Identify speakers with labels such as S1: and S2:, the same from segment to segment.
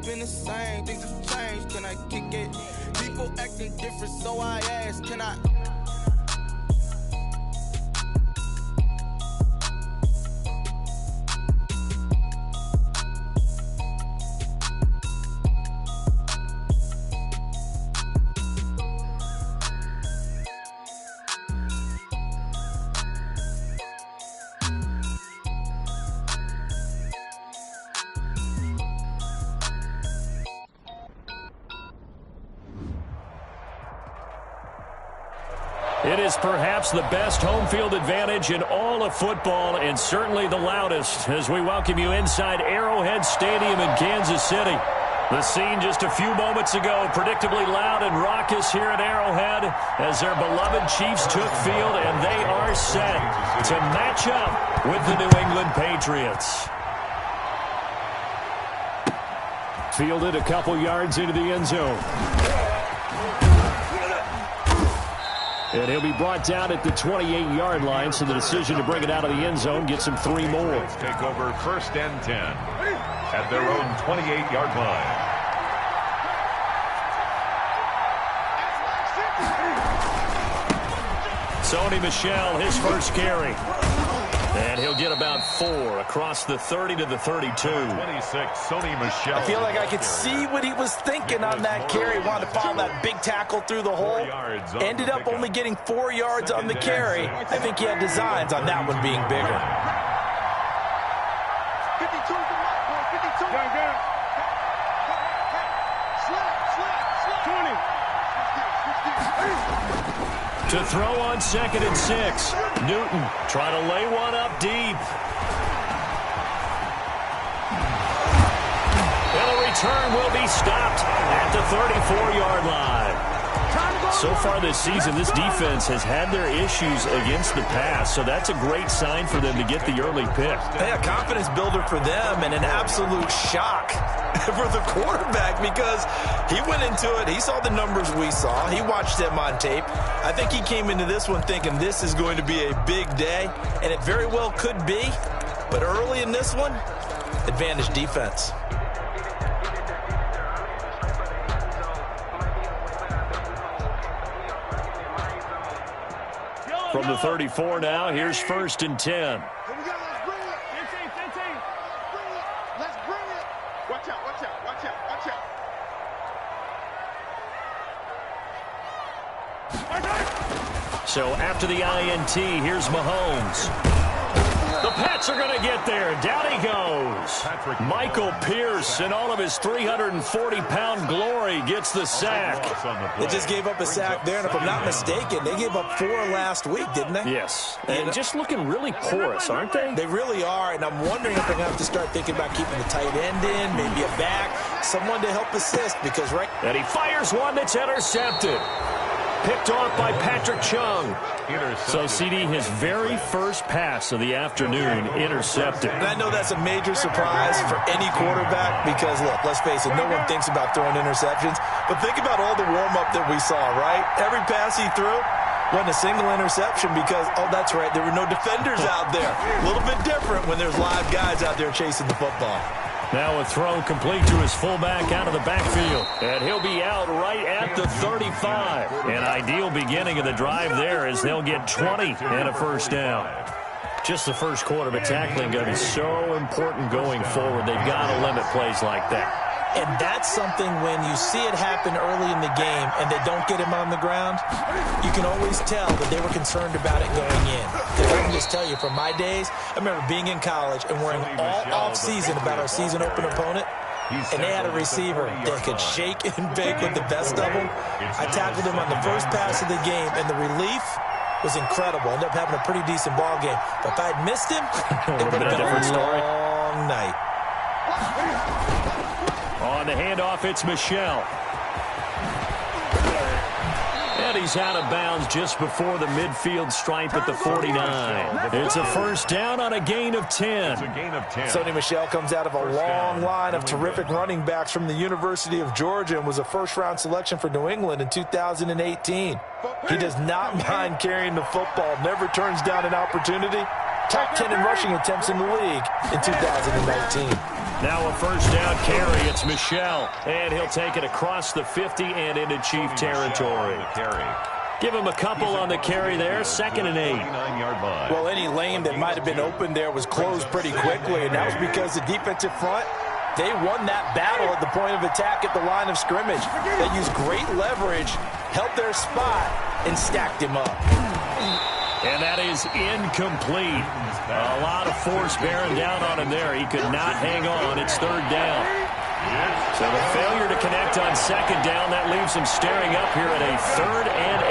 S1: been the same, things have changed, can I kick it? People acting different, so I ask, can I?
S2: It is perhaps the best home field advantage in all of football, and certainly the loudest, as we welcome you inside Arrowhead Stadium in Kansas City. The scene just a few moments ago, predictably loud and raucous here at Arrowhead as their beloved Chiefs took field, and they are set to match up with the New England Patriots. Fielded a couple yards into the end zone. And he'll be brought down at the 28-yard line, so the decision to bring it out of the end zone gets him 3 more.
S3: Let's take over 1st and 10 at their own 28-yard line.
S2: Sony Michel, his first carry. And he'll get about 4 across the 30 to the 32.
S3: 26, Sony Michel.
S4: I feel like I could see what he was thinking on that carry. Wanted to follow that big tackle through the hole. Ended up only getting 4 yards on the carry. I think he had designs on that one being bigger.
S5: 52 is the mark, boy. 52. Slip. 20.
S2: To throw on 2nd and 6. Newton trying to lay one up deep. And the return will be stopped at the 34-yard line. So far this season, this defense has had their issues against the pass, so that's a great sign for them to get the early pick.
S4: Hey, a confidence builder for them and an absolute shock for the quarterback because he went into it. He saw the numbers we saw. He watched them on tape. I think he came into this one thinking this is going to be a big day, and it very well could be. But early in this one, advantage defense.
S2: From the 34 now, here's 1st and 10.
S5: Here we go. Let's bring it. 15. Let's bring it. Watch out.
S2: So after the INT, here's Mahomes. The Pats are going to get there. Down he goes. Michael Pierce, in all of his 340-pound glory, gets the sack.
S4: They just gave up a sack there, and if I'm not mistaken, they gave up 4 last week, didn't they?
S2: Yes. And just looking really porous, aren't they?
S4: They really are, and I'm wondering if they're going to have to start thinking about keeping the tight end in, maybe a back, someone to help assist, because right...
S2: And he fires one that's intercepted. Picked off by Patrick Chung. So, CD, his very first pass of the afternoon intercepted.
S4: And I know that's a major surprise for any quarterback because, look, let's face it, no one thinks about throwing interceptions. But think about all the warm-up that we saw, right? Every pass he threw wasn't a single interception because, oh, that's right, there were no defenders out there. A little bit different when there's live guys out there chasing the football.
S2: Now a throw complete to his fullback out of the backfield. And he'll be out right at the 35. An ideal beginning of the drive there as they'll get 20 and a first down. Just the first quarter, but tackling going to be so important going forward. They've got to limit plays like that.
S4: And that's something when you see it happen early in the game and they don't get him on the ground, you can always tell that they were concerned about it going in. Because I can just tell you, from my days, I remember being in college and worrying all off-season about our season open opponent. And they had a receiver that could shake and bake with the best of them. I tackled him on the first pass of the game, and the relief was incredible. Ended up having a pretty decent ball game. But if I had missed him, it would have been a long night.
S2: On the handoff, it's Michel. And he's out of bounds just before the midfield stripe at the 49. It's a first down on a gain of 10.
S4: Sony Michel comes out of a long line of terrific running backs from the University of Georgia and was a first-round selection for New England in 2018. He does not mind carrying the football, never turns down an opportunity. Top 10 in rushing attempts in the league in 2019.
S2: Now a first down carry. It's Michel. And he'll take it across the 50 and into Chief territory. Give him a couple on the carry there. 2nd and 8.
S4: Well, any lane that might have been open there was closed pretty quickly, and that was because the defensive front, they won that battle at the point of attack at the line of scrimmage. They used great leverage, held their spot, and stacked him up.
S2: And that is incomplete. A lot of force bearing down on him there. He could not hang on. It's 3rd down. So the failure to connect on 2nd down, that leaves him staring up here at a 3rd and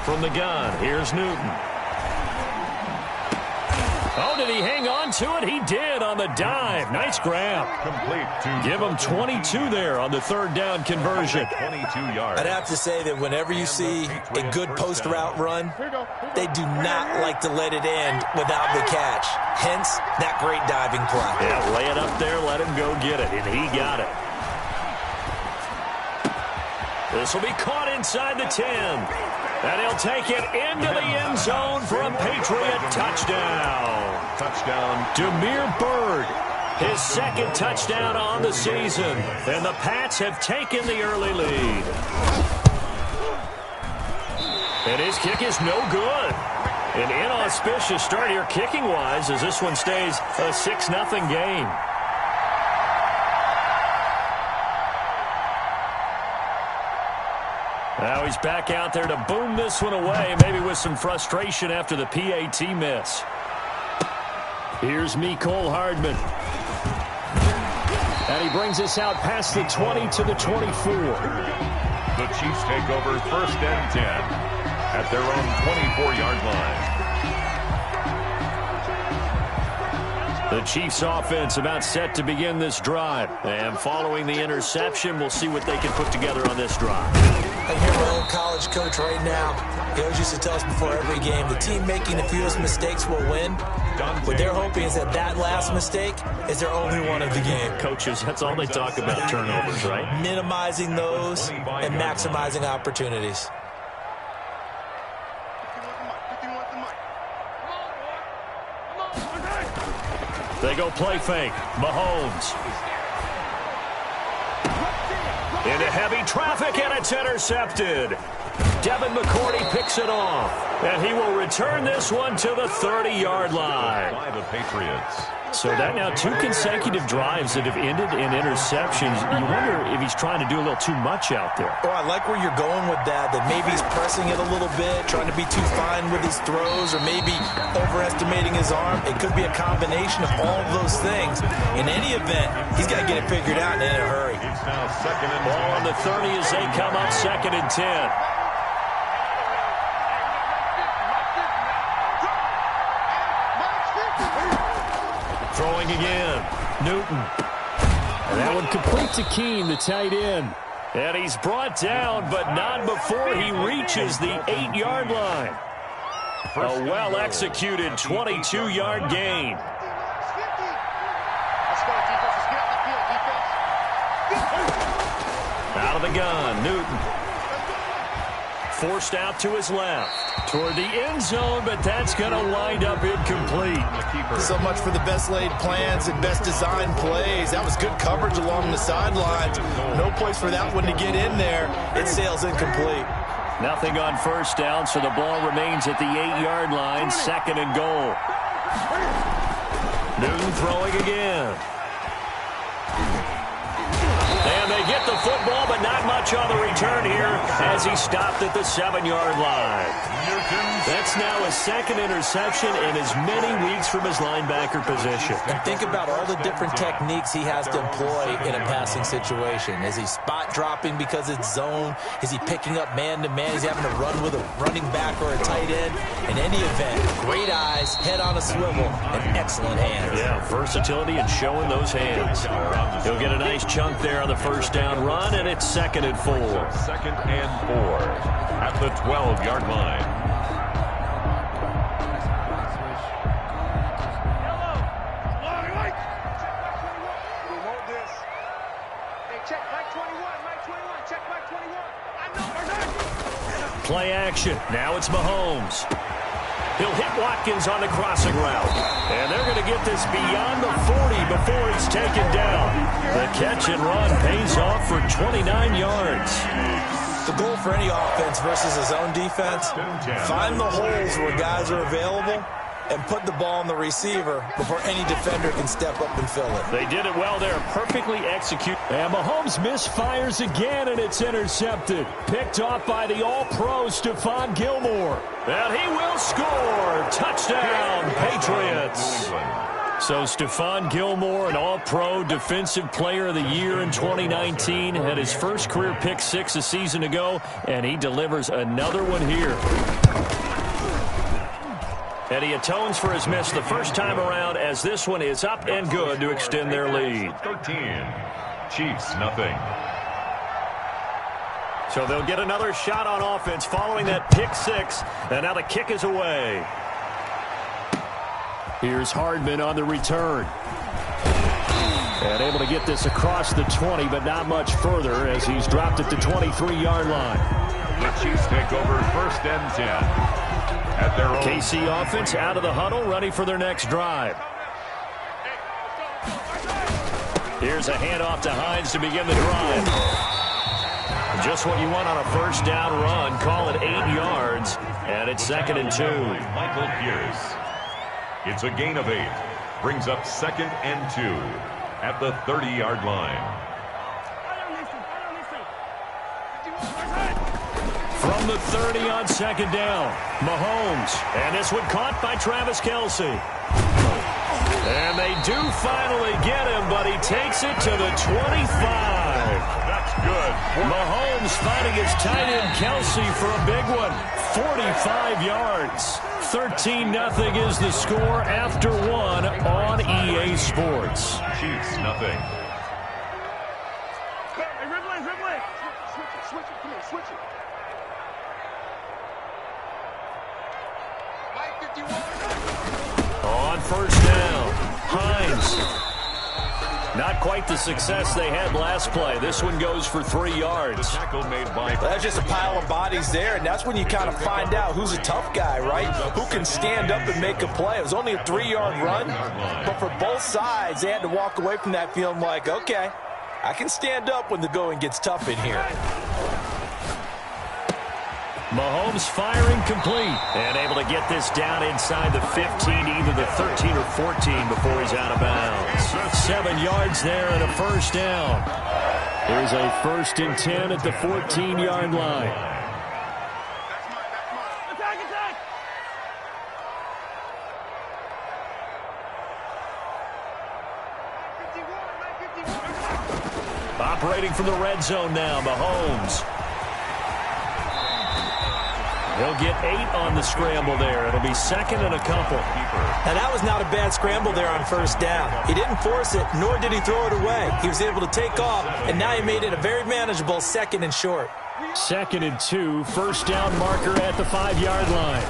S2: 8. From the gun, here's Newton. Oh, did he hang on to it? He did on the dive. Nice grab.
S3: Complete to
S2: Give him 22 there on the 3rd down conversion.
S3: 22 yards.
S4: I'd have to say that whenever you see a good post route run, they do not like to let it end without the catch. Hence, that great diving play.
S2: Yeah, lay it up there, let him go get it, and he got it. This will be caught inside the 10. And he'll take it into the end zone for a Patriot touchdown. Demir Bird, his 2nd touchdown on the season. And the Pats have taken the early lead. And his kick is no good. An inauspicious start here kicking-wise as this one stays a 6-0 game. Now he's back out there to boom this one away, maybe with some frustration after the PAT miss. Here's Mecole Hardman. And he brings us out past the 20 to the 24.
S3: The Chiefs take over 1st and 10 at their own 24-yard line.
S2: The Chiefs offense about set to begin this drive. And following the interception, we'll see what they can put together on this drive.
S4: I hear my old college coach right now. He always used to tell us before every game, the team making the fewest mistakes will win. What they're hoping is that that last mistake is their only one of the game.
S2: Coaches, that's all they talk about, turnovers, right?
S4: Minimizing those and maximizing opportunities.
S2: They go play fake. Mahomes. Into heavy traffic, and it's intercepted. Devin McCourty picks it off. And he will return this one to the 30-yard line.
S3: By the Patriots.
S2: So that now 2 consecutive drives that have ended in interceptions. You wonder if he's trying to do a little too much out there.
S4: Oh, I like where you're going with that maybe he's pressing it a little bit, trying to be too fine with his throws, or maybe overestimating his arm. It could be a combination of all of those things. In any event, he's got to get it figured out and in a hurry.
S3: It's now 2nd and 10.
S2: Ball on the 30 as they come up 2nd and 10. Throwing again. Newton. And that one complete to Keene, the tight end. And he's brought down, but not before he reaches the 8-yard line. A well-executed 22-yard gain. Out of the gun, Newton. Forced out to his left. Toward the end zone, but that's going to wind up incomplete.
S4: So much for the best laid plans and best designed plays. That was good coverage along the sidelines. No place for that one to get in there. It sails incomplete.
S2: Nothing on first down, so the ball remains at the 8-yard line. 2nd and goal. Newton throwing again. And they get the football, but not much on the return here as he stopped at the 7-yard line. That's now a 2nd interception in as many weeks from his linebacker position.
S4: And think about all the different techniques he has to employ in a passing situation. Is he spot dropping because it's zone? Is he picking up man-to-man? Is he having to run with a running back or a tight end? In any event, great eyes, head on a swivel, and excellent hands.
S2: Yeah, versatility and showing those hands. He'll get a nice chunk there on the first down run, and it's 2nd and 4.
S3: 2nd and 4 at the 12-yard line.
S5: Check, Mike 21, Mike
S2: Play action. Now it's Mahomes. He'll hit Watkins on the crossing route. And they're going to get this beyond the 40 before he's taken down. The catch and run pays off for 29 yards.
S4: The goal for any offense versus his own defense, find the holes where guys are available and put the ball on the receiver before any defender can step up and fill it.
S2: They did it well there. Perfectly executed. And Mahomes misfires again, and it's intercepted. Picked off by the All-Pro Stephon Gilmore. And he will score. Touchdown, Patriots. So Stephon Gilmore, an All-Pro Defensive Player of the Year in 2019, had his first career pick-6 a season ago, and he delivers another one here. And he atones for his miss the first time around, as this one is up and good to extend their lead.
S3: 13. Chiefs, nothing.
S2: So they'll get another shot on offense following that pick-6, and now the kick is away. Here's Hardman on the return. And able to get this across the 20, but not much further as he's dropped at the 23-yard line.
S3: The Chiefs take over 1st and 10. At their own.
S2: KC offense out of the huddle, ready for their next drive. Here's a handoff to Hines to begin the drive. Just what you want on a first down run. Call it 8 yards, and it's 2nd and 2.
S3: Michael Pierce. It's a gain of 8. Brings up 2nd and 2 at the 30-yard line.
S2: From the 30 on 2nd down, Mahomes. And this one caught by Travis Kelce. And they do finally get him, but he takes it to the 25.
S3: That's good.
S2: Mahomes finding his tight end Kelce for a big one. 45 yards. 13-0 is the score after 1 on EA Sports.
S3: Chiefs, nothing.
S5: Switch it.
S2: On first down, Hines. Not quite the success they had last play. This one goes for 3 yards.
S3: Tackle made by.
S4: That's just a pile of bodies there, and that's when you kind of find out who's a tough guy, right? Who can stand up and make a play. It was only a 3-yard run, but for both sides, they had to walk away from that feeling like, okay, I can stand up when the going gets tough in here.
S2: Mahomes firing complete and able to get this down inside the 15, either the 13 or 14 before he's out of bounds. 7 yards there and a first down. Here's a 1st and 10 at the 14-yard line. Operating from the red zone now, Mahomes. He'll get 8 on the scramble there. It'll be 2nd and a couple.
S4: Now, that was not a bad scramble there on first down. He didn't force it, nor did he throw it away. He was able to take off, and now he made it a very manageable 2nd and short.
S2: 2nd and 2, first down marker at the 5-yard line.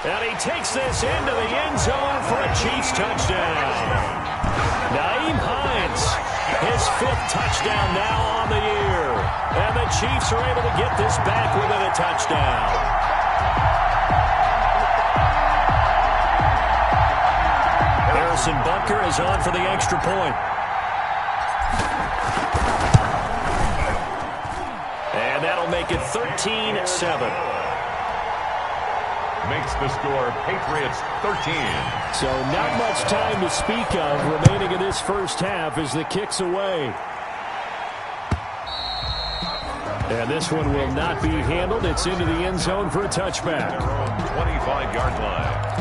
S2: And he takes this into the end zone for a Chiefs touchdown. Nyheim Hines, his 5th touchdown now on the year. And the Chiefs are able to get this back within a touchdown. Harrison Butker is on for the extra point. And that'll make it 13-7.
S3: Makes the score Patriots 13.
S2: So not much time to speak of remaining in this first half as the kick's away. And this one will not be handled. It's into the end zone for a touchback.
S3: 25-yard line.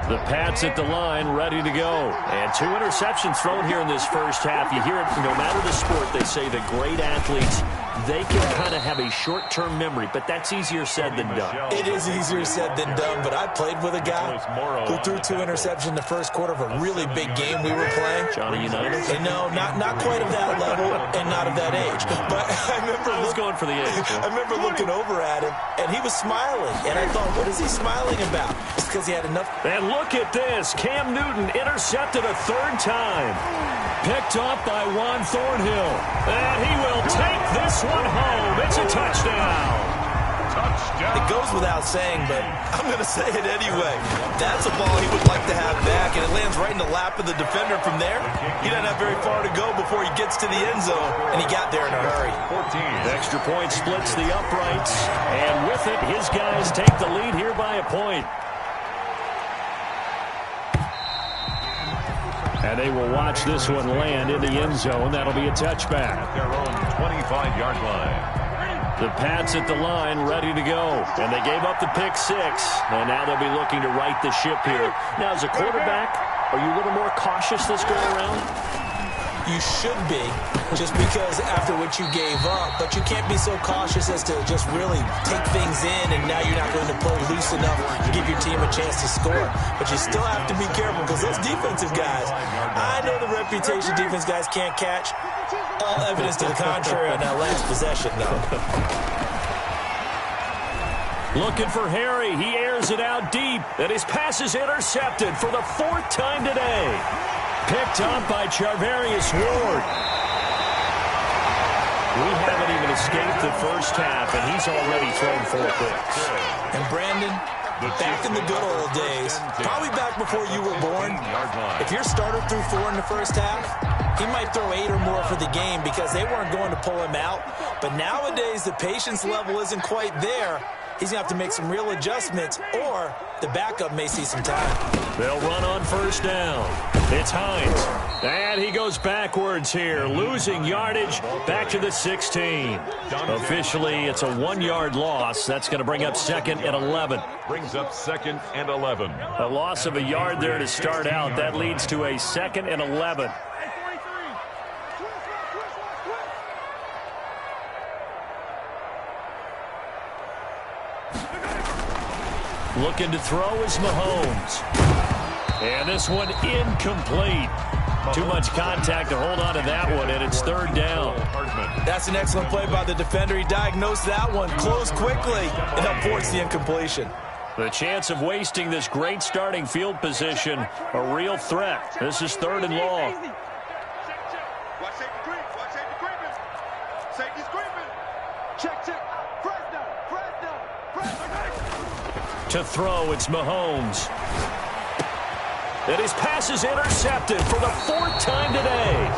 S2: The Pats at the line, ready to go. And 2 interceptions thrown here in this first half. You hear it, no matter the sport, they say that great athletes, they can kind of have a short-term memory, but that's easier said than done.
S4: It is easier said than done, but I played with a guy who threw 2 interceptions in the first quarter of a really big game we were playing.
S2: Johnny Unitas?
S4: And no, not quite of that level and not of that age. But I remember
S2: going for the age.
S4: I remember looking over at him, and he was smiling. And I thought, what is he smiling about? It's because he had enough.
S2: And look at this. Cam Newton intercepted a 3rd time. Picked off by Juan Thornhill. And he will take this one home. It's a touchdown.
S4: It goes without saying, but I'm going to say it anyway. That's a ball he would like to have back, and it lands right in the lap of the defender from there. He doesn't have very far to go before he gets to the end zone, and he got there in a hurry.
S2: 14. Extra point splits the uprights, and with it, his guys take the lead here by a point. And they will watch this one land in the end zone. That'll be a touchback.
S3: At their own 25-yard line.
S2: The Pats at the line, ready to go. And they gave up the pick six. And now they'll be looking to right the ship here. Now, as a quarterback, are you a little more cautious this go around?
S4: You should be, just because after what you gave up. But you can't be so cautious as to just really take things in, and now you're not going to play loose enough to give your team a chance to score. But you still have to be careful, because those defensive guys, I know the reputation defense guys can't catch. All evidence to the contrary on that last possession, though.
S2: Looking for Harry. He airs it out deep, and his pass is intercepted for the fourth time today. Picked up by Charvarius Ward. We haven't even escaped the first half, and he's already thrown 4 picks.
S4: And Brandon, back in the good old days, probably back before you were born, if your starter threw 4 in the first half, he might throw 8 or more for the game because they weren't going to pull him out. But nowadays, the patience level isn't quite there. He's going to have to make some real adjustments, or the backup may see some time.
S2: They'll run on first down. It's Hines. And he goes backwards here, losing yardage back to the 16. Officially, it's a 1-yard loss. That's going to bring up 2nd and 11.
S3: Brings up 2nd and 11.
S2: A loss of a yard there to start out. That leads to a 2nd and 11. Looking to throw is Mahomes. And this one incomplete. Too much contact to hold on to that one, and it's 3rd down.
S4: That's an excellent play by the defender. He diagnosed that one, closed quickly, and helped force the incompletion.
S2: The chance of wasting this great starting field position, a real threat. This is 3rd and long.
S5: Watch safety creep. Watch safety creeping. Safety's creeping. Check, check. Fresno.
S2: To throw, it's Mahomes. And his pass is intercepted for the 4th time today.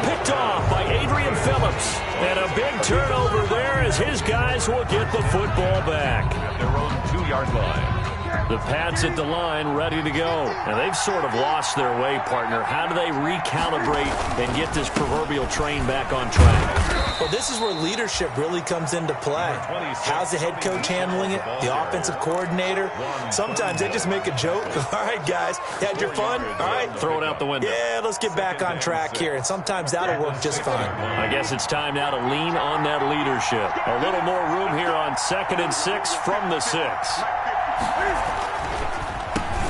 S2: Picked off by Adrian Phillips. And a big turnover there as his guys will get the football back.
S3: At their own 2-yard line.
S2: The Pats at the line, ready to go. And they've sort of lost their way, partner. How do they recalibrate and get this proverbial train back on track?
S4: Well, this is where leadership really comes into play. How's the head coach handling it? The offensive coordinator? Sometimes they just make a joke. All right, guys, you had your fun? All right.
S2: Throw it out the window.
S4: Yeah, let's get back on track here. And sometimes that'll work just fine.
S2: I guess it's time now to lean on that leadership. A little more room here on 2nd and 6 from the 6.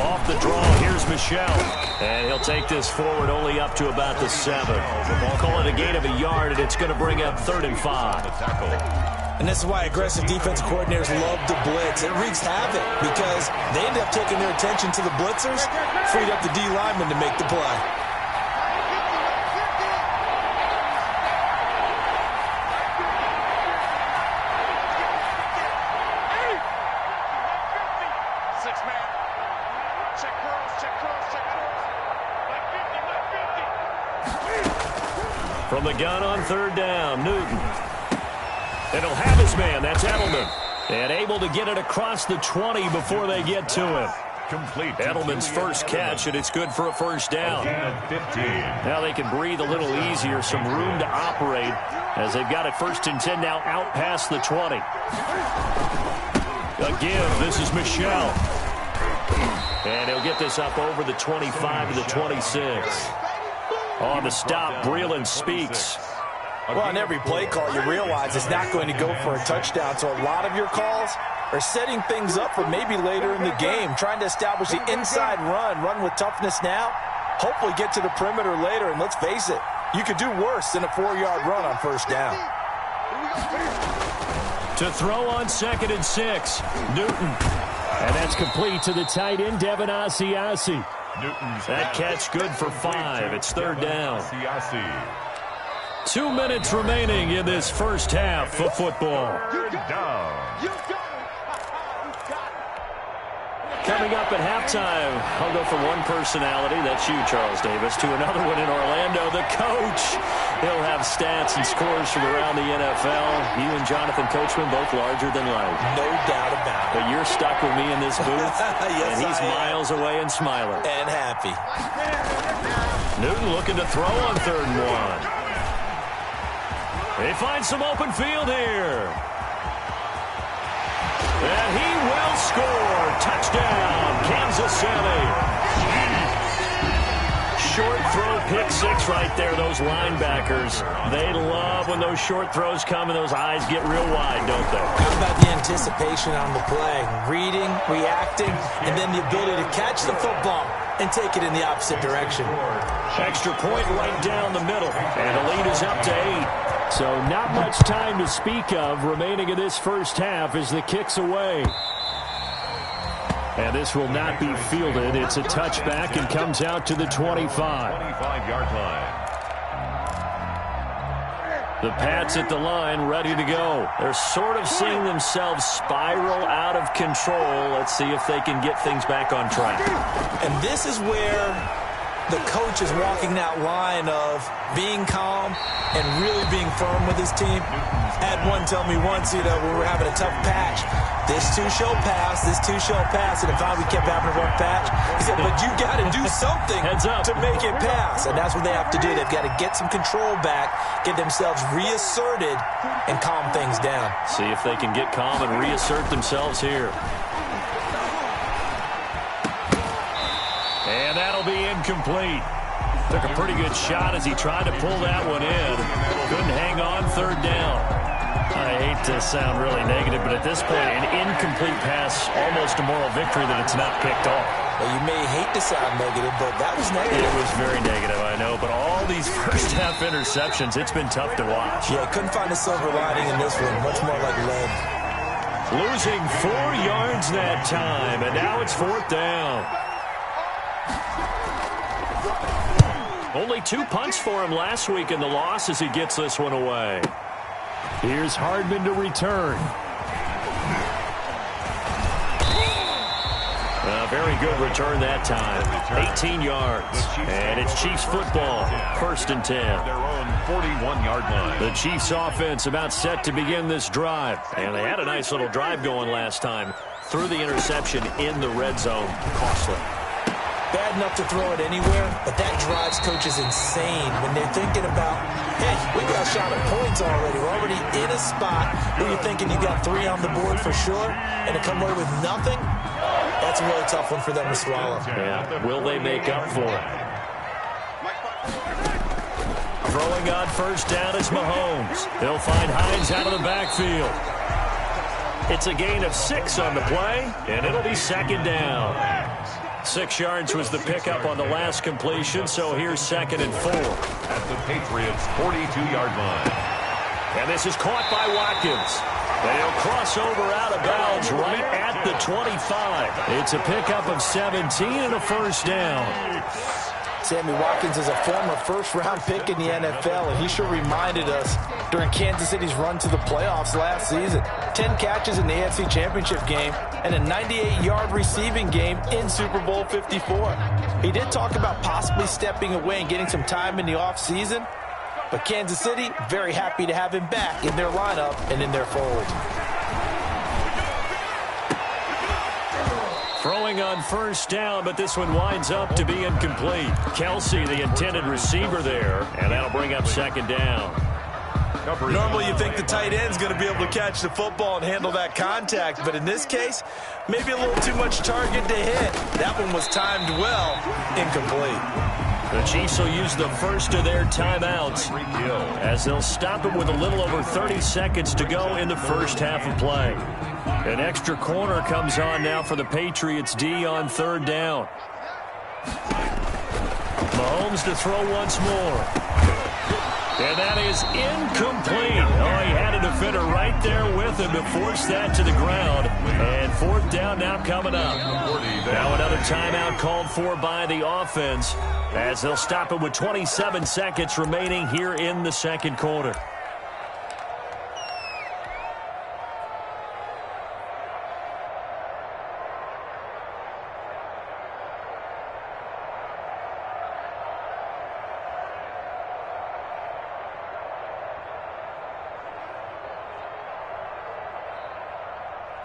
S2: Off the draw, here's Michel. And he'll take this forward only up to about the 7. Call it a gain of a yard, and it's going to bring up 3rd and 5.
S4: And this is why aggressive defense coordinators love to blitz. It wreaks havoc because they end up taking their attention to the blitzers, freed up the D lineman to make the play.
S2: From the gun on 3rd down, Newton. And he'll have his man, that's Edelman. And able to get it across the 20 before they get to him.
S3: Complete.
S2: Edelman's first catch, and it's good for a 1st down. Now they can breathe a little easier, some room to operate as they've got it 1st and 10 now out past the 20. Again, this is Michel. And he'll get this up over the 25 to the 26. On the stop, Breeland speaks.
S4: Well, on every play call, you realize it's not going to go for a touchdown. So a lot of your calls are setting things up for maybe later in the game, trying to establish the inside run with toughness now, hopefully get to the perimeter later. And let's face it, you could do worse than a 4-yard run on 1st down.
S2: To throw on 2nd and 6, Newton. And that's complete to the tight end, Devin Asiasi. That catch good for 5. It's 3rd down. 2 minutes remaining in this first half of football.
S3: Third down.
S5: You got it.
S2: Coming up at halftime, I'll go from one personality, that's you, Charles Davis, to another one in Orlando, the coach. He'll have stats and scores from around the NFL. You and Jonathan Coachman, both larger than life.
S4: No doubt about it.
S2: But you're stuck with me in this booth,
S4: Yes,
S2: and he's
S4: I am.
S2: miles away and smiling.
S4: And happy.
S2: Newton looking to throw on 3rd and 1. They find some open field here. And he will score. Touchdown, Kansas City. Short throw, pick six right there. Those linebackers, they love when those short throws come and those eyes get real wide, don't they?
S4: How about the anticipation on the play? Reading, reacting, and then the ability to catch the football and take it in the opposite direction.
S2: Extra point right down the middle. And the lead is up to 8. So not much time to speak of remaining in this first half as the kick's away. And this will not be fielded. It's a touchback and comes out to the 25.
S3: 25-yard line.
S2: The Pats at the line, ready to go. They're sort of seeing themselves spiral out of control. Let's see if they can get things back on track.
S4: And this is where the coach is walking that line of being calm and really being firm with his team. Had one tell me once, when we were having a tough patch, this too shall pass, this too shall pass. And if we kept having a rough patch, he said, but you got to do something to make it pass. And that's what they have to do. They've got to get some control back, get themselves reasserted, and calm things down.
S2: See if they can get calm and reassert themselves here. And that'll be incomplete. Took a pretty good shot as he tried to pull that one in. Couldn't hang on 3rd down. I hate to sound really negative, but at this point, an incomplete pass, almost a moral victory that it's not picked off.
S4: Well, you may hate to sound negative, but that was negative.
S2: It was very negative, I know, but all these first-half interceptions, it's been tough to watch.
S4: Yeah, couldn't find a silver lining in this one. Much more like lead.
S2: Losing 4 yards that time, and now it's 4th down. Only 2 punts for him last week in the loss as he gets this one away. Here's Hardman to return. A very good return that time. 18 yards. And it's Chiefs football. 1st and 10.
S3: Their own 41-yard line.
S2: The Chiefs offense about set to begin this drive. And they had a nice little drive going last time. Threw the interception in the red zone. Costly.
S4: Bad enough to throw it anywhere, but that drives coaches insane when they're thinking about, hey, we got a shot at points already. We're already in a spot where you're thinking you got 3 on the board for sure, and to come away with nothing, that's a really tough one for them to swallow.
S2: Yeah, will they make up for it? Throwing on 1st down is Mahomes. They'll find Hines out of the backfield. It's a gain of 6 on the play, and it'll be 2nd down. 6 yards was the pickup on the last completion, so here's 2nd and 4.
S3: At the Patriots' 42-yard line.
S2: And this is caught by Watkins. And he'll cross over out of bounds right at the 25. It's a pickup of 17 and a 1st down.
S4: Sammy Watkins is a former first-round pick in the NFL, and he sure reminded us during Kansas City's run to the playoffs last season. 10 catches in the AFC Championship game and a 98-yard receiving game in Super Bowl 54. He did talk about possibly stepping away and getting some time in the offseason, but Kansas City very happy to have him back in their lineup and in their fold.
S2: Throwing on 1st down, but this one winds up to be incomplete. Kelsey, the intended receiver there, and that'll bring up 2nd down.
S4: Normally you think the tight end's going to be able to catch the football and handle that contact, but in this case, maybe a little too much target to hit. That one was timed well, incomplete.
S2: The Chiefs will use the first of their timeouts as they'll stop it with a little over 30 seconds to go in the first half of play. An extra corner comes on now for the Patriots D on 3rd down. Mahomes to throw once more. And that is incomplete. Oh, he had a defender right there with him to force that to the ground. And fourth down now coming up. Now another timeout called for by the offense as they'll stop it with 27 seconds remaining here in the second quarter.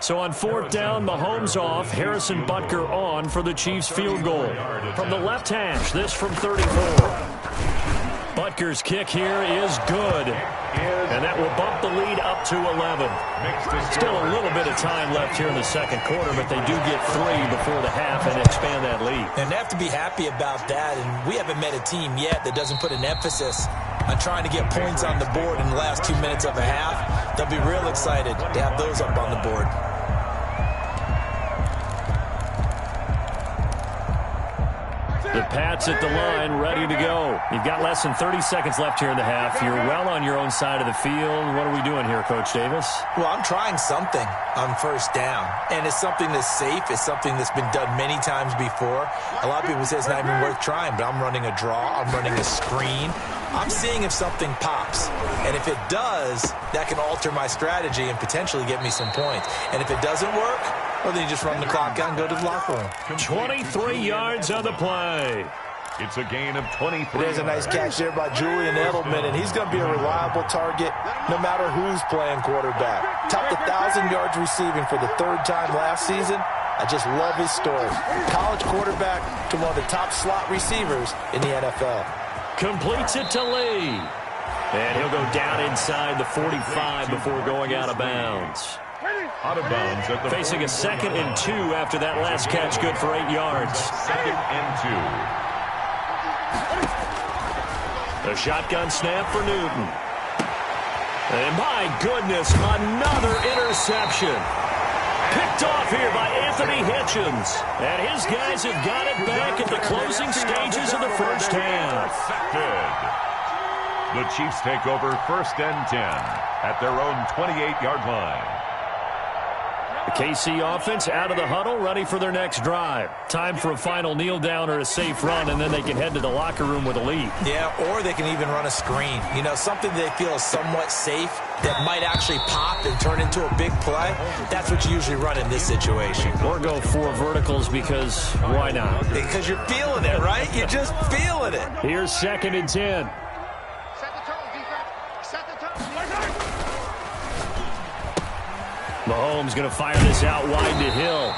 S2: So on fourth down, Mahomes off, Harrison Butker on for the Chiefs field goal. From the left hash, this from 34. Butker's kick here is good. And that will bump the lead up to 11. Still a little bit of time left here in the second quarter, but they do get 3 before the half and expand that lead.
S4: And they have to be happy about that. And we haven't met a team yet that doesn't put an emphasis on trying to get points on the board in the last 2 minutes of a half. They'll be real excited to have those up on the board.
S2: The Pats at the line, ready to go. You've got less than 30 seconds left here in the half. You're well on your own side of the field. What are we doing here, Coach Davis?
S4: Well, I'm trying something on first down, and it's something that's safe. It's something that's been done many times before. A lot of people say it's not even worth trying, but I'm running a draw. I'm running a screen. I'm seeing if something pops, and if it does, that can alter my strategy and potentially get me some points. And if it doesn't work, well, then you just run the clock out and go to the locker room.
S2: 23 yards on the play.
S3: It's a gain of 23.
S4: There's a nice catch there by Julian Edelman, and he's going to be a reliable target no matter who's playing quarterback. Topped 1,000 yards receiving for the 3rd time last season. I just love his story. College quarterback to one of the top slot receivers in the NFL.
S2: Completes it to Lee. And he'll go down inside the 45 before going out of bounds.
S3: Out of bounds at the
S2: Facing a 2nd and 2 after that last catch, good for 8 yards.
S3: 2nd and 2.
S2: A shotgun snap for Newton. And my goodness, another interception. Picked off here by Anthony Hitchens. And his guys have got it back at the closing stages of the first half.
S3: The Chiefs take over 1st and 10 at their own 28-yard line.
S2: The KC offense out of the huddle, ready for their next drive. Time for a final kneel down or a safe run, and then they can head to the locker room with a lead.
S4: Yeah, or they can even run a screen. You know, something they feel is somewhat safe that might actually pop and turn into a big play. That's what you usually run in this situation.
S2: Or go 4 verticals because why not?
S4: Because you're feeling it, right? You're just feeling it.
S2: Here's 2nd and 10. Mahomes going to fire this out wide to Hill.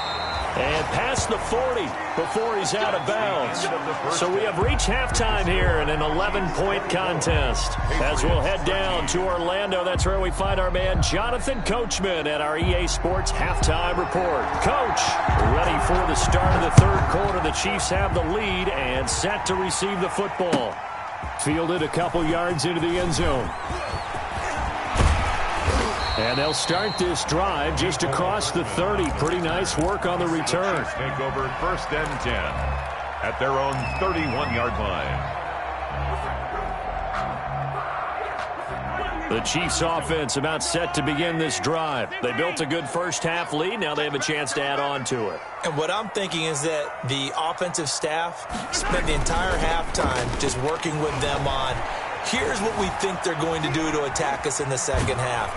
S2: And past the 40 before he's out of bounds. So we have reached halftime here in an 11-point contest. As we'll head down to Orlando, that's where we find our man Jonathan Coachman at our EA Sports Halftime Report. Coach, ready for the start of the 3rd quarter. The Chiefs have the lead and set to receive the football. Fielded a couple yards into the end zone. And they'll start this drive just across the 30. Pretty nice work on the return.
S3: Take over 1st and 10 at their own 31-yard line.
S2: The Chiefs offense about set to begin this drive. They built a good first half lead. Now they have a chance to add on to it.
S4: And what I'm thinking is that the offensive staff spent the entire halftime just working with them on here's what we think they're going to do to attack us in the second half.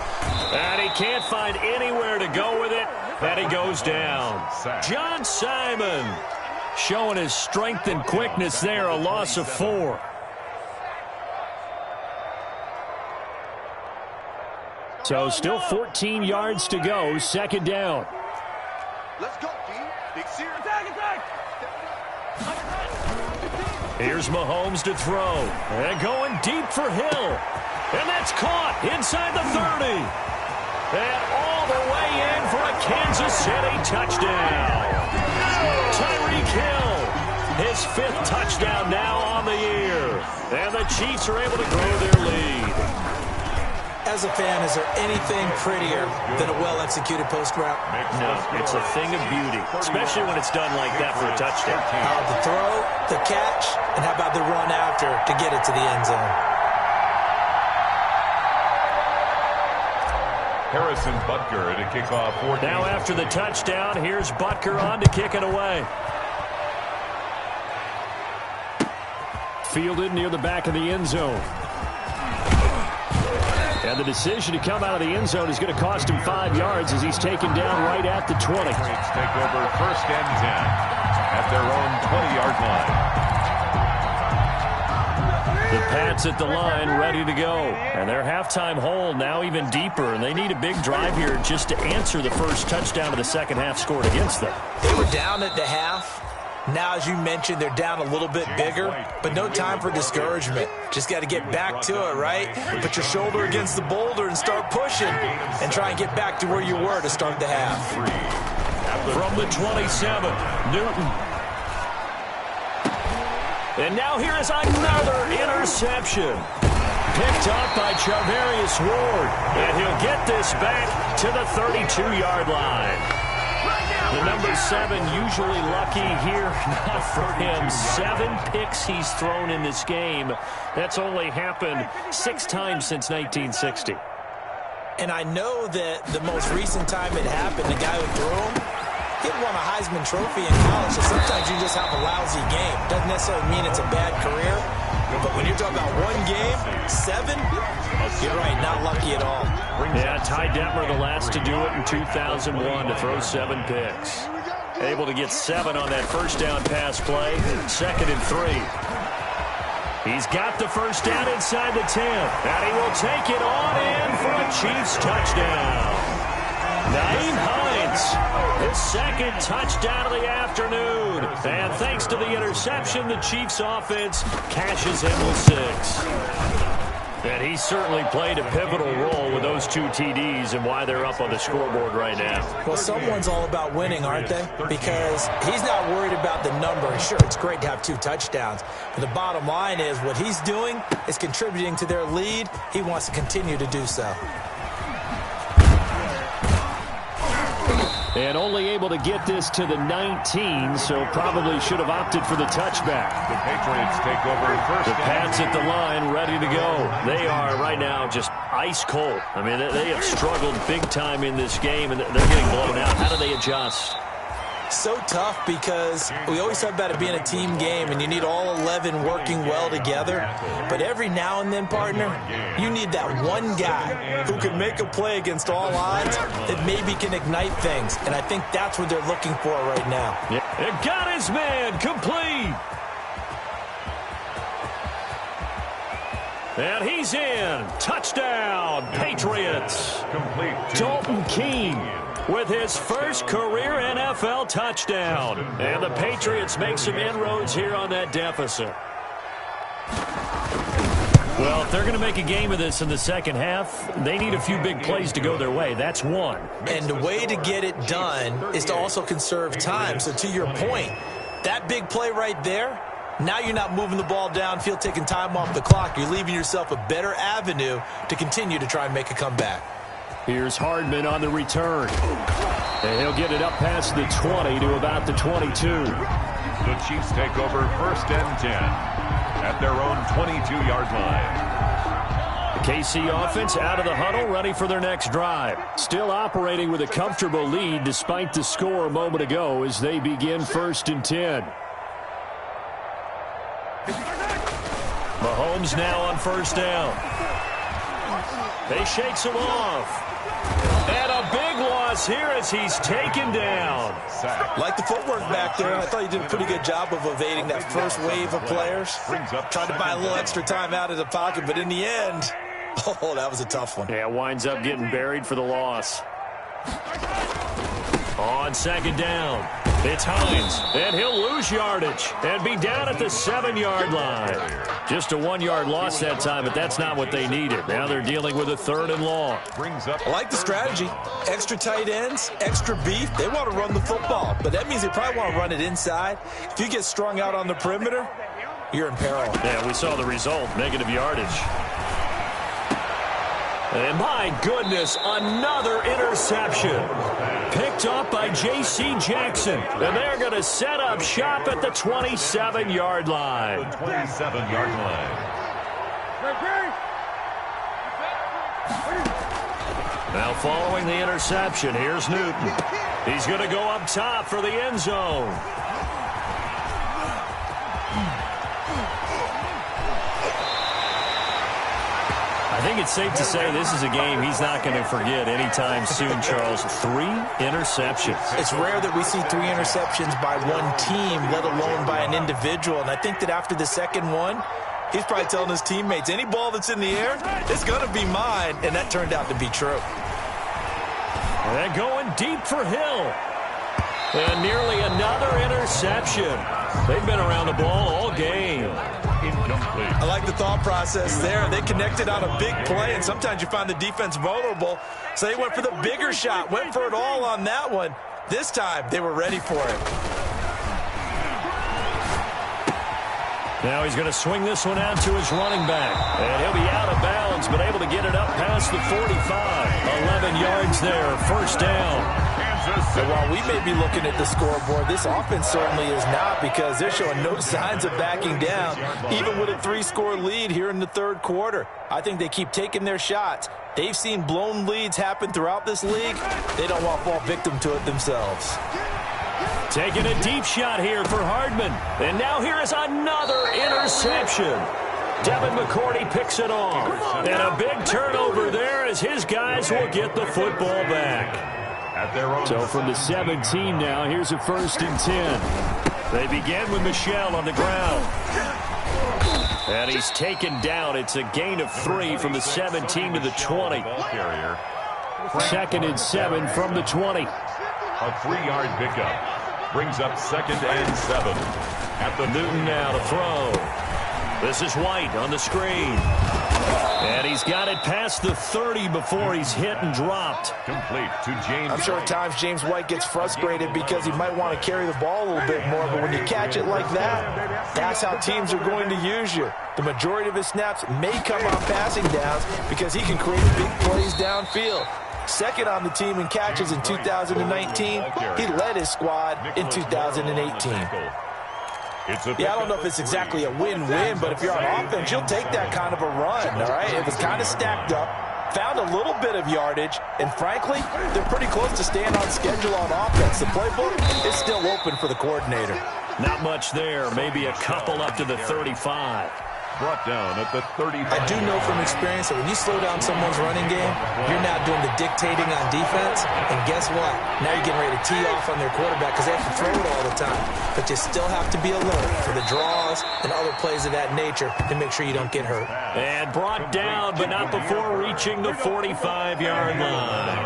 S2: And he can't find anywhere to go with it. And he goes down. John Simon showing his strength and quickness there, a loss of 4. So still 14 yards to go, 2nd down.
S5: Let's go, D. Big series.
S2: Here's Mahomes to throw. And going deep for Hill. And that's caught inside the 30. And all the way in for a Kansas City touchdown. Tyreek Hill, his 5th touchdown now on the year. And the Chiefs are able to grow their lead.
S4: As a fan, is there anything prettier than a well-executed post route?
S2: No, it's a thing of beauty, especially when it's done like that for a touchdown.
S4: The throw, the catch, and how about the run after to get it to the end zone?
S3: Harrison Butker to kick off 14.
S2: Now after the touchdown, here's Butker on to kick it away. Fielded near the back of the end zone. And the decision to come out of the end zone is going to cost him 5 yards as he's taken down right at the 20.
S3: Patriots take over 1st and 10 at their own 20-yard line.
S2: The Pats at the line ready to go. And their halftime hole now even deeper. And they need a big drive here just to answer the first touchdown of the second half scored against them.
S4: They were down at the half. Now, as you mentioned, they're down a little bit bigger, but no time for discouragement. Just got to get back to it, right? Put your shoulder against the boulder and start pushing and try and get back to where you were to start the half.
S2: From the 27, Newton. And now here is another interception. Picked up by Charvarius Ward. And he'll get this back to the 32-yard line. The number 7 usually lucky here, not for him. 7 picks he's thrown in this game. That's only happened 6 times since 1960.
S4: And I know that the most recent time it happened, the guy who threw him, he had won a Heisman Trophy in college, so sometimes you just have a lousy game. Doesn't necessarily mean it's a bad career, but when you're talking about one game, 7, you're right, not lucky at all.
S2: Yeah, Ty Detmer, the last to do it in 2001, to throw 7 picks. Able to get 7 on that first down pass play. 2nd and 3. He's got the first down inside the 10. And he will take it on in for a Chiefs touchdown. Nyheim Hines, his 2nd touchdown of the afternoon. And thanks to the interception, the Chiefs offense cashes in with 6. And he certainly played a pivotal role with those 2 TDs and why they're up on the scoreboard right now.
S4: Well, someone's all about winning, aren't they? Because he's not worried about the number. Sure, it's great to have 2 touchdowns. But the bottom line is what he's doing is contributing to their lead. He wants to continue to do so.
S2: And only able to get this to the 19, so probably should have opted for the touchback.
S3: The Patriots take over 1st.
S2: The Pats at the line, ready to go. They are right now just ice cold. I mean, they have struggled big time in this game, and they're getting blown out. How do they adjust?
S4: So tough because we always talk about it being a team game and you need all 11 working well together. But every now and then, partner, you need that one guy who can make a play against all odds that maybe can ignite things. And I think that's what they're looking for right now.
S2: Yeah. And got his man complete. And he's in. Touchdown, Patriots.
S3: Complete.
S2: Dalton Keene with his first career NFL touchdown. And the Patriots make some inroads here on that deficit. Well, if they're going to make a game of this in the second half, they need a few big plays to go their way. That's one.
S4: And the way to get it done is to also conserve time. So to your point, that big play right there, now you're not moving the ball downfield, taking time off the clock. You're leaving yourself a better avenue to continue to try and make a comeback.
S2: Here's Hardman on the return. And he'll get it up past the 20 to about the 22.
S3: The Chiefs take over 1st and 10 at their own 22-yard line.
S2: The KC offense out of the huddle, ready for their next drive. Still operating with a comfortable lead despite the score a moment ago as they begin 1st and 10. Mahomes now on 1st down. They shakes him off. And a big loss here as he's taken down.
S4: Like the footwork back there, I thought he did a pretty good job of evading that first wave of players. Tried to buy a little extra time out of the pocket, but in the end, oh, that was a tough one.
S2: Yeah, winds up getting buried for the loss. On 2nd down, it's Hines, and he'll lose yardage and be down at the 7-yard line. Just a 1-yard loss that time, but that's not what they needed. Now they're dealing with a 3rd and long.
S4: I like the strategy. Extra tight ends, extra beef. They want to run the football, but that means they probably want to run it inside. If you get strung out on the perimeter, you're in peril.
S2: Yeah, we saw the result, negative yardage. And my goodness, another interception. Picked up by J.C. Jackson. And they're going to set up shop at the 27-yard line.
S3: The 27-yard line.
S2: Now following the interception, here's Newton. He's going to go up top for the end zone. I think it's safe to say this is a game he's not going to forget anytime soon, Charles. 3 interceptions.
S4: It's rare that we see 3 interceptions by one team, let alone by an individual. And I think that after the second one, he's probably telling his teammates, any ball that's in the air, it's going to be mine. And that turned out to be true.
S2: And going deep for Hill. And nearly another interception. They've been around the ball all game.
S3: Incomplete.
S4: I like the thought process there. They connected on a big play, and sometimes you find the defense vulnerable. So they went for the bigger shot, went for it all on that one. This time, they were ready for it.
S2: Now he's going to swing this one out to his running back. And he'll be out of bounds, but able to get it up past the 45. 11 yards there, first down.
S4: And while we may be looking at the scoreboard, this offense certainly is not, because they're showing no signs of backing down, even with a 3-score lead here in the third quarter. I think they keep taking their shots. They've seen blown leads happen throughout this league. They don't want to fall victim to it themselves.
S2: Taking a deep shot here for Hardman. And now here is another interception. Devin McCourty picks it off. And a big turnover there as his guys will get the football back. So from the 17 now, here's a 1st and 10. They begin with Michel on the ground. And he's taken down. It's a gain of 3 from the 17 to the 20. 2nd and 7 from the 20.
S3: A 3-yard pickup brings up 2nd and 7.
S2: At the Newton now to throw. This is White on the screen. And he's got it past the 30 before he's hit and dropped.
S3: Complete to James.
S4: I'm sure at times James White gets frustrated because he might want to carry the ball a little bit more, but when you catch it like that, that's how teams are going to use you. The majority of his snaps may come on passing downs because he can create big plays downfield. 2nd on the team in catches in 2019. He led his squad in 2018. Yeah, I don't know if it's exactly a win-win, but if you're on offense, you'll take that kind of a run, all right? It was kind of stacked up, found a little bit of yardage, and frankly, they're pretty close to staying on schedule on offense. The playbook is still open for the coordinator.
S2: Not much there, maybe a couple up to the 35.
S3: Brought down at the 35.
S4: I do know from experience that when you slow down someone's running game, you're now doing the dictating on defense, and guess what? Now you're getting ready to tee off on their quarterback because they have to throw it all the time. But you still have to be alert for the draws and other plays of that nature to make sure you don't get hurt.
S2: And brought down, but not before reaching the 45-yard line.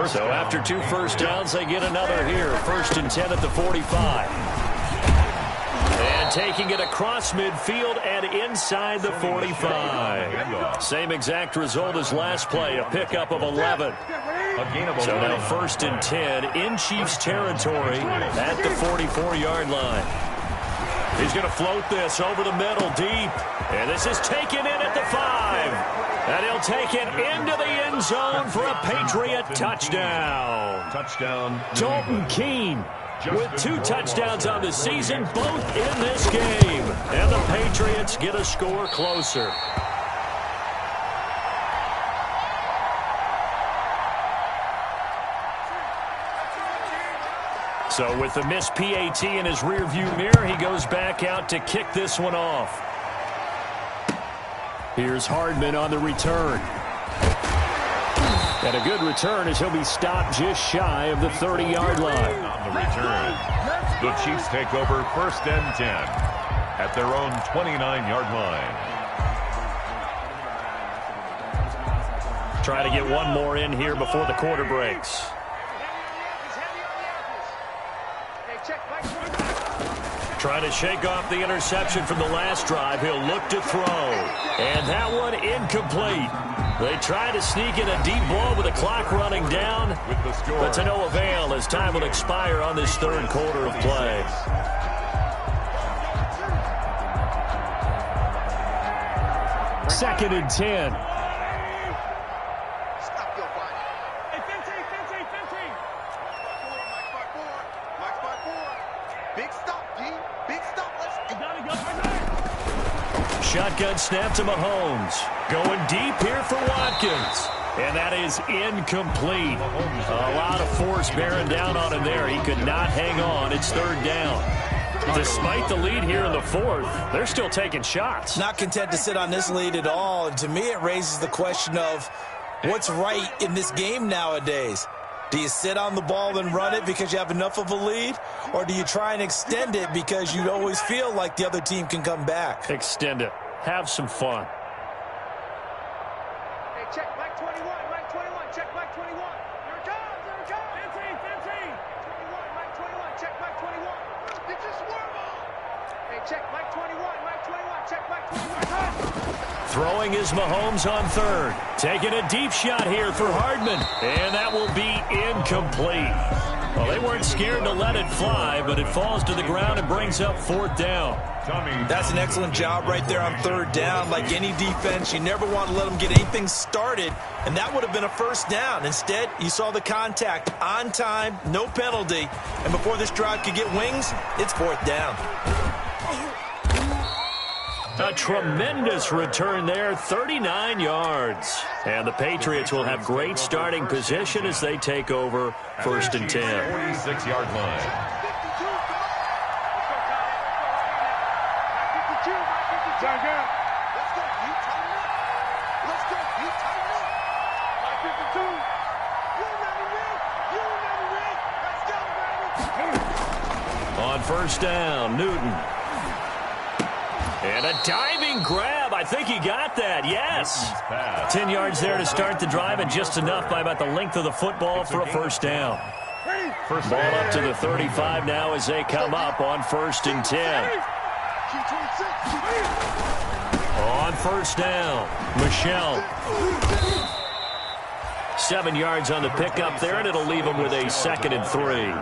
S2: So after 2 first downs, they get another here. 1st and 10 at the 45. And taking it across midfield and inside the 45. Same exact result as last play, a pickup of 11. So now 1st and 10 in Chiefs territory at the 44-yard line. He's going to float this over the middle deep. And this is taken in at the 5. And he'll take it into the end zone for a Patriot touchdown. Dalton Keene with 2 touchdowns on the season, both in this game. And the Patriots get a score closer. So with the missed PAT in his rearview mirror, he goes back out to kick this one off. Here's Hardman on the return. And a good return as he'll be stopped just shy of the 30-yard line.
S3: On the return, the Chiefs take over 1st and 10 at their own 29-yard line.
S2: Try to get one more in here before the quarter breaks. Trying to shake off the interception from the last drive. He'll look to throw. And that one incomplete. They try to sneak in a deep ball with the clock running down. But to no avail as time will expire on this third quarter of play. Second and 10. Shotgun snap to Mahomes. Going deep here for Watkins. And that is incomplete. A lot of force bearing down on him there. He could not hang on. It's third down. Despite the lead here in the fourth, they're still taking shots.
S4: Not content to sit on this lead at all. And to me, it raises the question of what's right in this game nowadays. Do you sit on the ball and run it because you have enough of a lead? Or do you try and extend it because you always feel like the other team can come back?
S2: Extend it. Have some fun.
S5: Hey, check Mike 21, Mike 21, check Mike 21. Here it comes, here it comes. 15. 21, Mike 21, check Mike 21. Get your swerve on. Hey, check Mike 21, Mike 21, check Mike 21.
S2: Throwing is Mahomes on third. Taking a deep shot here for Hardman. And that will be incomplete. Well, they weren't scared to let it fly, but it falls to the ground and brings up fourth down.
S4: That's an excellent job right there on third down. Like any defense, you never want to let them get anything started, and that would have been a first down. Instead, you saw the contact on time, no penalty, and before this drive could get wings, it's fourth down.
S2: A tremendous return there, 39 yards. And the Patriots will have great starting position as they take over first and 10.
S3: 46-yard line.
S2: On first down, Newton. And a diving grab. I think he got that. Yes. 10 yards there to start the drive, and just enough by about the length of the football for a first down. Ball up to the 35 now as they come up on first and 10. On first down, Michelle. 7 yards on the pickup there, and it'll leave them with a second and 3.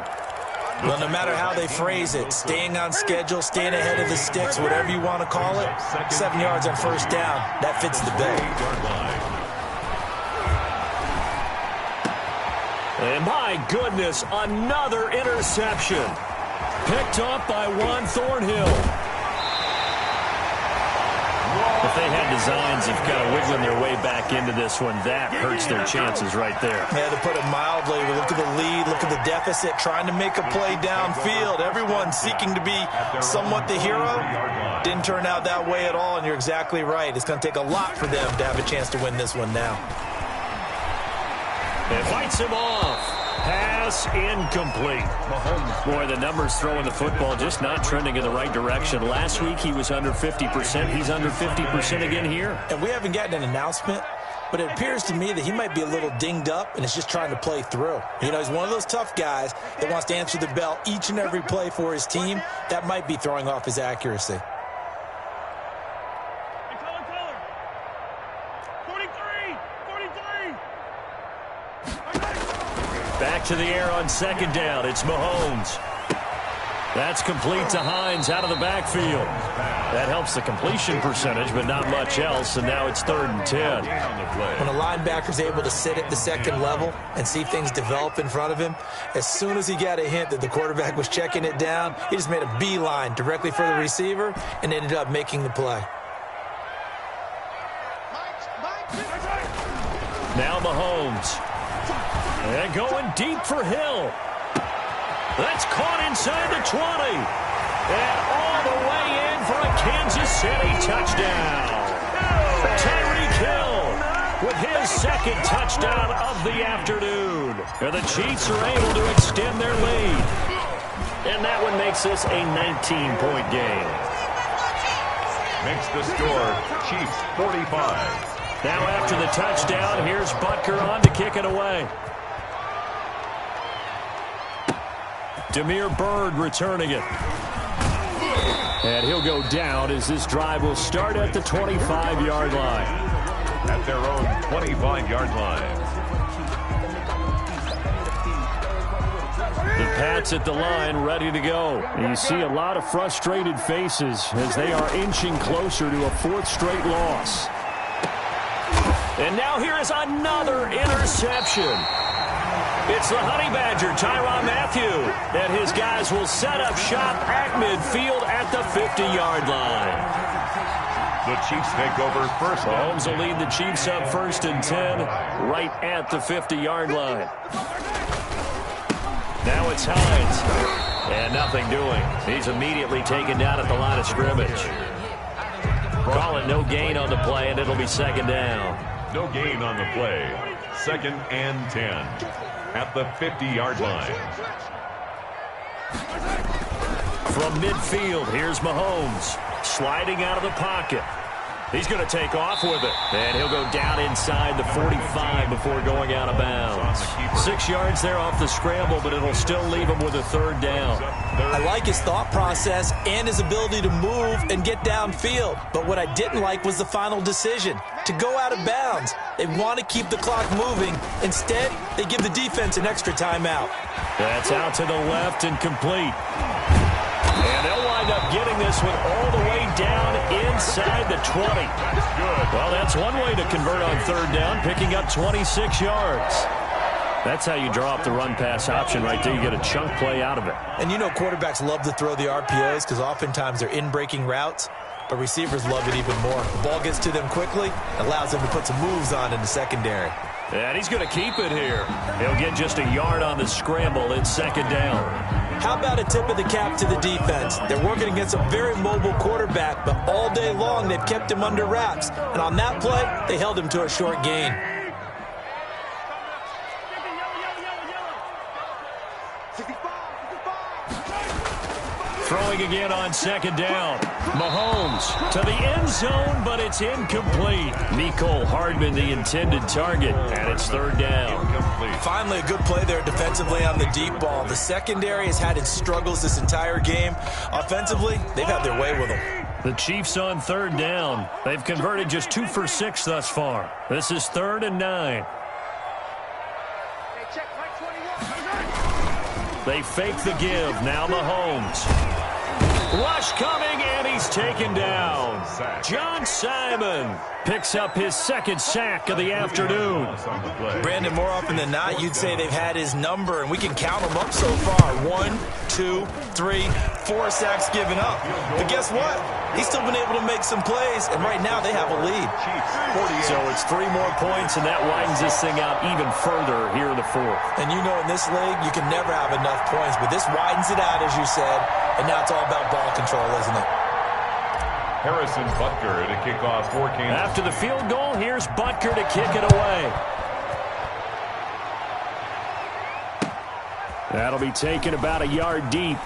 S4: Well, no matter how they phrase it, staying on schedule, staying ahead of the sticks, whatever you want to call it, 7 yards on first down, that fits the bill.
S2: And my goodness, another interception. Picked up by Juan Thornhill. If they had designs of kind of wiggling their way back into this one, that hurts their chances right there.
S4: Yeah, to put it mildly, look at the lead, look at the deficit, trying to make a play downfield. Everyone seeking to be somewhat the hero. Didn't turn out that way at all, and you're exactly right. It's going to take a lot for them to have a chance to win this one now.
S2: It fights him off. Pass incomplete. Boy, the numbers throwing the football just not trending in the right direction. Last week he was under 50%. He's under 50% again here.
S4: And we haven't gotten an announcement, but it appears to me that he might be a little dinged up and is just trying to play through. You know, he's one of those tough guys that wants to answer the bell each and every play for his team. That might be throwing off his accuracy.
S2: Back to the air on second down. It's Mahomes. That's complete to Hines out of the backfield. That helps the completion percentage, but not much else, and now it's third and 10.
S4: When a linebacker's able to sit at the second level and see things develop in front of him, as soon as he got a hint that the quarterback was checking it down, he just made a beeline directly for the receiver and ended up making the play.
S2: Now Mahomes. And going deep for Hill. That's caught inside the 20. And all the way in for a Kansas City touchdown. Tyreek Hill with his second touchdown of the afternoon. And the Chiefs are able to extend their lead. And that one makes this a 19-point game.
S3: Makes the score Chiefs 45.
S2: Now after the touchdown, here's Butker on to kick it away. Damiere Byrd returning it. And he'll go down as this drive will start at the 25-yard line.
S3: At their own 25-yard line.
S2: The Pats at the line ready to go. You see a lot of frustrated faces as they are inching closer to a fourth straight loss. And now here is another interception. It's the Honey Badger, Tyrann Mathieu, and his guys will set up shop at midfield at the 50-yard line.
S3: The Chiefs take over first.
S2: Mahomes will lead the Chiefs up 1st and 10 right at the 50-yard line. Now it's Hines. And nothing doing. He's immediately taken down at the line of scrimmage. Call it no gain on the play, and it'll be 2nd down.
S3: No gain on the play. 2nd and 10 at the 50-yard line.
S2: From midfield, here's Mahomes. Sliding out of the pocket. He's going to take off with it. And he'll go down inside the 45 before going out of bounds. 6 yards there off the scramble, but it'll still leave him with a 3rd down.
S4: I like his thought process and his ability to move and get downfield. But what I didn't like was the final decision, to go out of bounds. They want to keep the clock moving. Instead, they give the defense an extra timeout.
S2: That's out to the left and complete. And they'll wind up getting this one all the way down inside the 20. Well, that's one way to convert on 3rd down, picking up 26 yards. That's how you draw up the run-pass option right there. You get a chunk play out of it.
S4: And you know quarterbacks love to throw the RPOs because oftentimes they're in-breaking routes, but receivers love it even more. The ball gets to them quickly, allows them to put some moves on in the secondary.
S2: And he's going to keep it here. He'll get just a yard on the scramble in 2nd down.
S4: How about a tip of the cap to the defense? They're working against a very mobile quarterback, but all day long they've kept him under wraps. And on that play, they held him to a short gain.
S2: Throwing again on 2nd down. Mahomes to the end zone, but it's incomplete. Mecole Hardman, the intended target, and it's 3rd down.
S4: Finally, a good play there defensively on the deep ball. The secondary has had its struggles this entire game. Offensively, they've had their way with them.
S2: The Chiefs on 3rd down. They've converted just 2 for 6 thus far. This is 3rd and 9. They fake the give. Now Mahomes. Rush coming, and he's taken down. John Simon picks up his 2nd sack of the afternoon.
S4: Brandon, more often than not, you'd say they've had his number, and we can count them up so far. 1, 2, 3, 4 sacks given up. But guess what? He's still been able to make some plays, and right now they have a lead.
S2: So it's 3 more points, and that widens this thing out even further here in the 4th.
S4: And you know in this league, you can never have enough points, but this widens it out, as you said, and now it's all about ball control, isn't it?
S3: Harrison Butker to kick off for Kansas.
S2: After the field goal, here's Butker to kick it away. That'll be taken about a yard deep.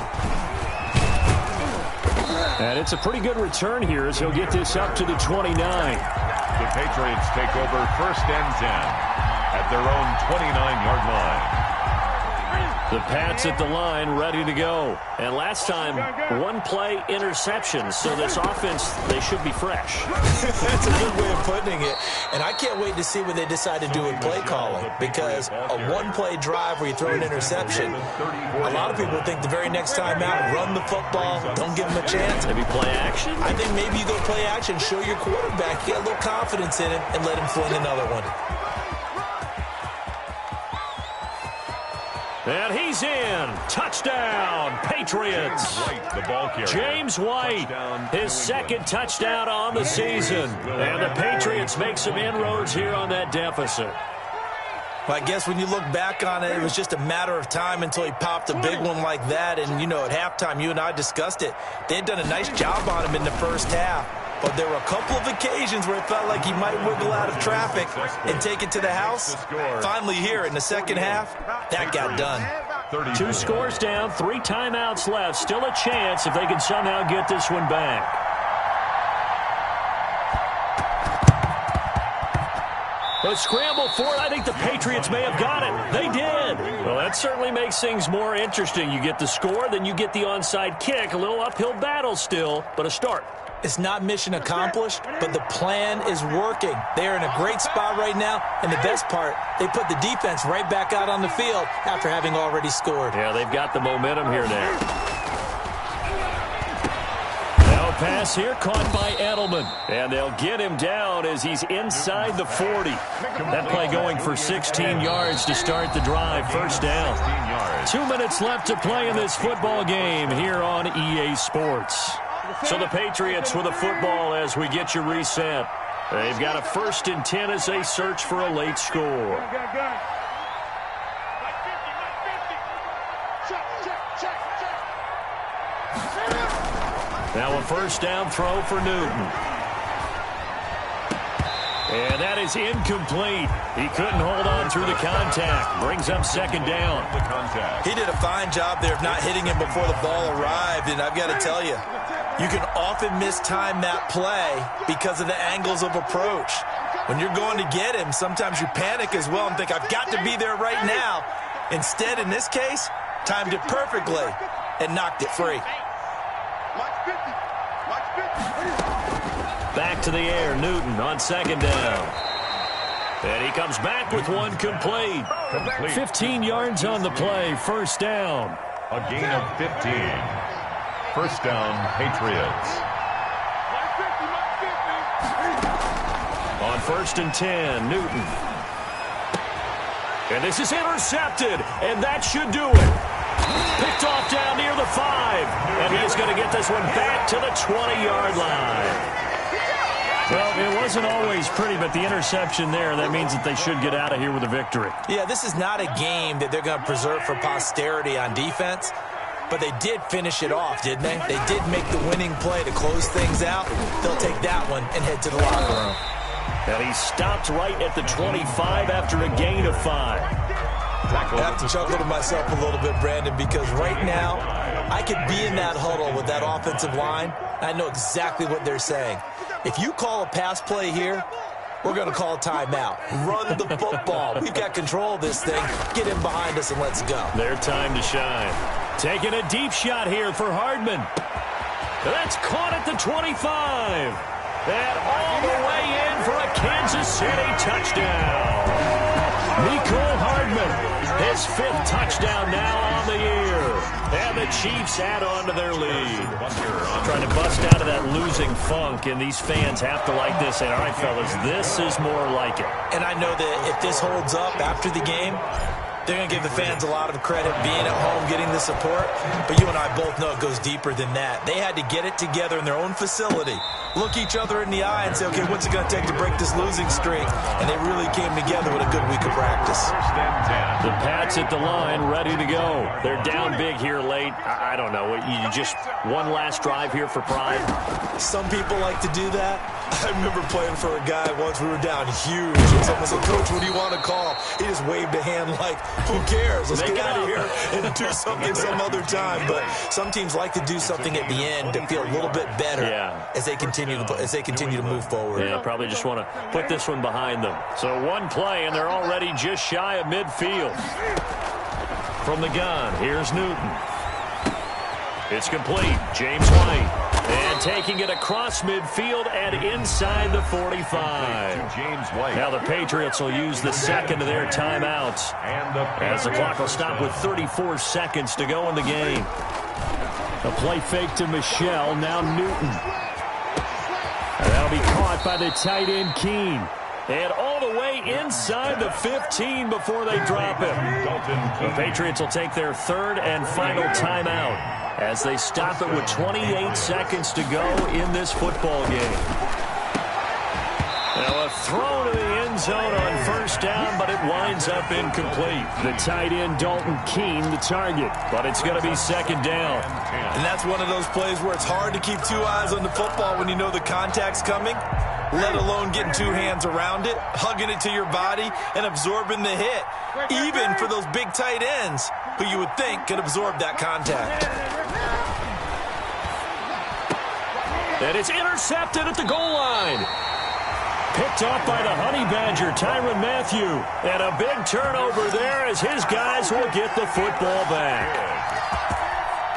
S2: And it's a pretty good return here as he'll get this up to the 29.
S3: The Patriots take over 1st and 10 at their own 29-yard line.
S2: The Pats at the line, ready to go. And last time, 1-play interception. So this offense, they should be fresh.
S4: That's a good way of putting it. And I can't wait to see what they decide to do with play calling. Because a 1-play drive where you throw an interception, a lot of people think the very next time out, run the football, don't give them a chance.
S2: Maybe play action?
S4: I think maybe you go play action, show your quarterback, get a little confidence in him, and let him fling another one.
S2: And he's in. Touchdown, Patriots.
S3: The ball carrier.
S2: James White, his 2nd touchdown on the season. And the Patriots make some inroads here on that deficit.
S4: Well, I guess when you look back on it, it was just a matter of time until he popped a big one like that. And, you know, at halftime, you and I discussed it. They had done a nice job on him in the first half. But there were a couple of occasions where it felt like he might wiggle out of traffic and take it to the house. Finally here in the second half, that got done.
S2: 2 scores down, 3 timeouts left. Still a chance if they can somehow get this one back. But scramble for it. I think the Patriots may have got it. They did. Well, that certainly makes things more interesting. You get the score, then you get the onside kick. A little uphill battle still, but a start.
S4: It's not mission accomplished, but the plan is working. They are in a great spot right now, and the best part, they put the defense right back out on the field after having already scored.
S2: Yeah, they've got the momentum here now. Now a pass here caught by Edelman, and they'll get him down as he's inside the 40. That play going for 16 yards to start the drive, 1st down. 2 minutes left to play in this football game here on EA Sports. So the Patriots with a football as we get you reset. They've got a 1st and 10 as they search for a late score. Now a 1st down throw for Newton. And that is incomplete. He couldn't hold on through the contact. Brings up 2nd down.
S4: He did a fine job there of not hitting him before the ball arrived. And I've got to tell you, you can often mistime that play because of the angles of approach. When you're going to get him, sometimes you panic as well and think, I've got to be there right now. Instead, in this case, timed it perfectly and knocked it free.
S2: Back to the air, Newton on 2nd down. And he comes back with one complete. 15 yards on the play, 1st down.
S3: A gain of 15. 1st down, Patriots.
S2: On 1st and 10, Newton. And this is intercepted, and that should do it. Picked off down near the 5. And he's going to get this one back to the 20-yard line. Well, it wasn't always pretty, but the interception there, that means that they should get out of here with a victory.
S4: Yeah, this is not a game that they're going to preserve for posterity on defense, but they did finish it off, didn't they? They did make the winning play to close things out. They'll take that one and head to the locker room.
S2: And he stopped right at the 25 after a gain of 5.
S4: I have to chuckle to myself a little bit, Brandon, because right now I could be in that huddle with that offensive line. I know exactly what they're saying. If you call a pass play here, we're going to call a timeout. Run the football. We've got control of this thing. Get him behind us and let's go.
S2: Their time to shine. Taking a deep shot here for Hardman. That's caught at the 25. And all the way in for a Kansas City touchdown. Mecole Hardman, his 5th touchdown now on the year. And the Chiefs add on to their lead. Trying to bust out of that losing funk, and these fans have to like this. And all right, fellas, this is more like it.
S4: And I know that if this holds up after the game, they're going to give the fans a lot of credit being at home, getting the support. But you and I both know it goes deeper than that. They had to get it together in their own facility, look each other in the eye and say, okay, what's it going to take to break this losing streak? And they really came together with a good week of practice.
S2: The Pats at the line, ready to go. They're down big here late. I don't know. You just one last drive here for pride?
S4: Some people like to do that. I remember playing for a guy once. We were down huge. And someone said, Coach, what do you want to call? He just waved a hand like, who cares? Let's get out of here and do something some other time. But some teams like to do something at the end to feel a little bit better as they continue to move forward.
S2: Yeah, probably just want to put this one behind them. So one play, and they're already just shy of midfield. From the gun, here's Newton. It's complete. James White. And taking it across midfield and inside the 45.
S3: James White.
S2: Now the Patriots will use the 2nd of their timeouts. As the clock will stop with 34 seconds to go in the game. A play fake to Michelle. Now Newton. And that'll be caught by the tight end Keene. And all the way inside the 15 before they drop him. The Patriots will take their 3rd and final timeout as they stop it with 28 seconds to go in this football game. Now a throw to the end zone on 1st down, but it winds up incomplete. The tight end Dalton Keene the target, but it's going to be 2nd down.
S4: And that's one of those plays where it's hard to keep 2 eyes on the football when you know the contact's coming, let alone getting 2 hands around it, hugging it to your body, and absorbing the hit, even for those big tight ends who you would think could absorb that contact.
S2: And it's intercepted at the goal line. Picked off by the Honey Badger, Tyrann Mathieu. And a big turnover there as his guys will get the football back.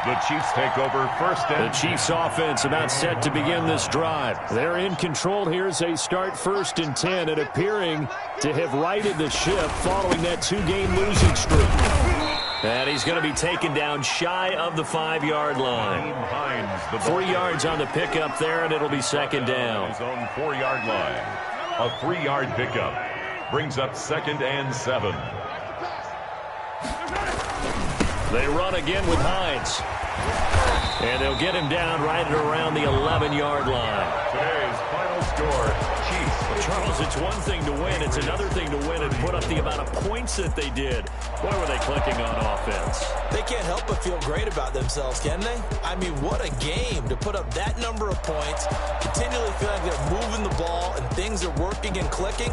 S3: The Chiefs take over 1st and
S2: The Chiefs offense about set to begin this drive. They're in control here as they start 1st and 10 and appearing to have righted the ship following that 2-game losing streak. And he's going to be taken down shy of the 5-yard line. 3 yards on the pickup there, and it'll be 2nd down.
S3: His own 4-yard line. A 3-yard pickup brings up 2nd and 7.
S2: They run again with Hines. And they'll get him down right at around the 11-yard line.
S3: Today's final score, Chiefs.
S2: Well, Charles, it's one thing to win. It's another thing to win and put up the amount of points that they did. Boy, were they clicking on offense.
S4: They can't help but feel great about themselves, can they? I mean, what a game to put up that number of points, continually feel like they're moving the ball and things are working and clicking.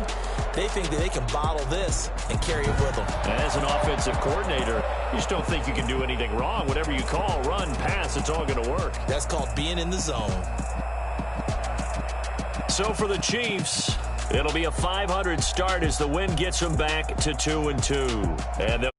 S4: They think that they can bottle this and carry it with them.
S2: As an offensive coordinator, you just don't think you can do anything wrong. Whatever you call, run, pass, it's all going to work.
S4: That's called being in the zone.
S2: So for the Chiefs, it'll be a 500 start as the win gets them back to 2-2. And they'll